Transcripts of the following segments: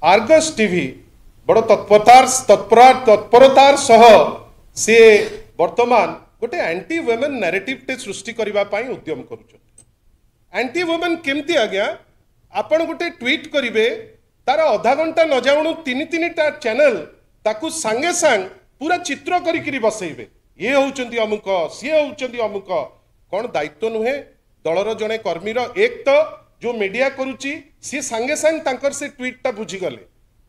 Argus TV बड़ तत्परतार सह सी वर्तमान गोटे एंटी वुमेन नैरेटिव टे सृष्टि करने उद्यम कर एंटी वुमेन केमती आज्ञा आपण गोटे ट्वीट करिवे तार अधा घंटा न जाऊनु तीन तीनटा चैनल ताकू सांगे सांग पूरा चित्र करी बसैबे ये होउचंती अमुक सी होउचंती अमुक कौन दायित्व नुहे दलर जड़े कर्मीर एक तो जो मीडिया करुच्ची सी सांगे सांग तांकर से ट्वीटा बुझी गले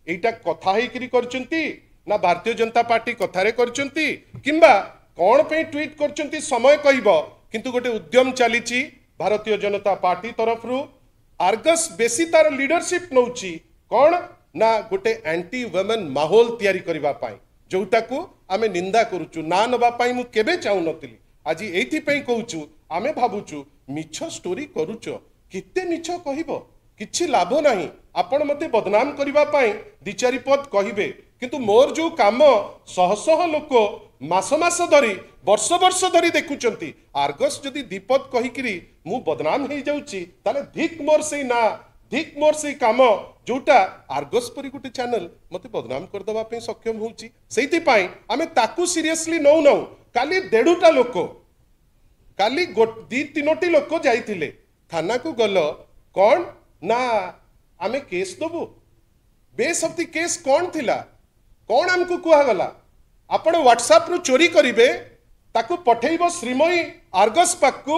एटा कथा हेकरी करचंती ना भारतीय जनता पार्टी कथारे करचंती किंबा कौन पे ट्वीट करचंती समय कहबो किंतु गोटे उद्यम चलीची भारतीय जनता पार्टी तरफ रु आर्गस बेसी तार लीडरशिप नौची कौन ना गोटे एंटी वुमेन माहौल तैयारी करबा पाई जोटा को आमे निंदा करूचु ना नबा पाई मु केबे चाहू नथिली आज एथि पई कहूचु आमे भाबुचु मिछ स्टोरी करूचो किते मिछ कहबो किछि लाभ नाही आपण मते बदनाम करबा पाई दि चारि पद कहिबे किंतु मोर जो काम शह शह लोक मास मास धरी वर्ष वर्ष धरी देखुचंती आर्गस जदि दीपद कहिकरी मु बदनाम हे जाउची ताले धिक मोर से ना धिक मोर से काम जोटा आर्गस परी गोटे चैनल मते बदनाम कर दबा पे सक्षम होउची सेति पाई आमे ताकू सीरियसली नौ नौ काली डेढ़टा लोक काली दी तीनोटी लोक जाइथिले थाना को गल कौन ना आमे केस दबु बेस ऑफ द केस कौन थिला कौन हमको कुहा गला आपण व्हाट्सएप रु चोरी करिवे ताकू पठेइबो श्रीमयी आर्गस पाकू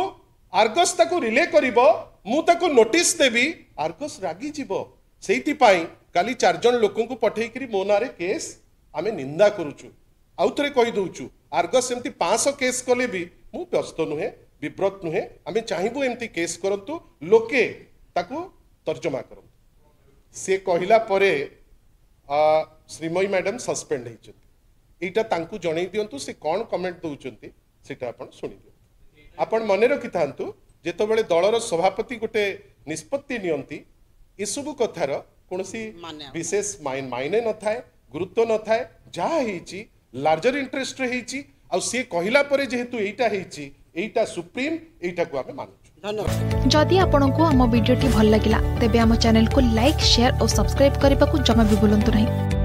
आर्गस ताकू रिले करिवो मु ताकू नोटिस देबी आर्गस रागी जीवो सेति पाई काली चार जन लोकन को पठेई करी मो नारे केस आमे निंदा करूचु आउ थरे कहि दउचु आर्गस एमती 500 केस कले भी मु व्यस्त नुहे विब्रत नुहे आमे चाहिबो एमती केस करंतु लोके ताकू तर्जमा करंतु से कहिला परे श्रीमयी मैडम सस्पेंड होइछथि एटा तांकू जणै दियंतु से कोन कमेंट दउचंती सेटा आपण सुनि दियंतु आपण मने रखि थांतु जेतबेले दलर सभापति गोटे निष्पत्ति नियंती ए सब कथार कोनसी विशेष मायने न थाए गुरुत्व न थाए जहा हेची लार्जर इंटरेस्ट हेची आ से कहिला परे जेहेतु एटा हेची एटा सुप्रीम एटा को आमे मानु धन्यवाद जदि आपनको हम वीडियोटी भल लागिला तेबे हम चैनल को लाइक शेयर और सब्सक्राइब करने को जमा भी भूलंतु नहीं।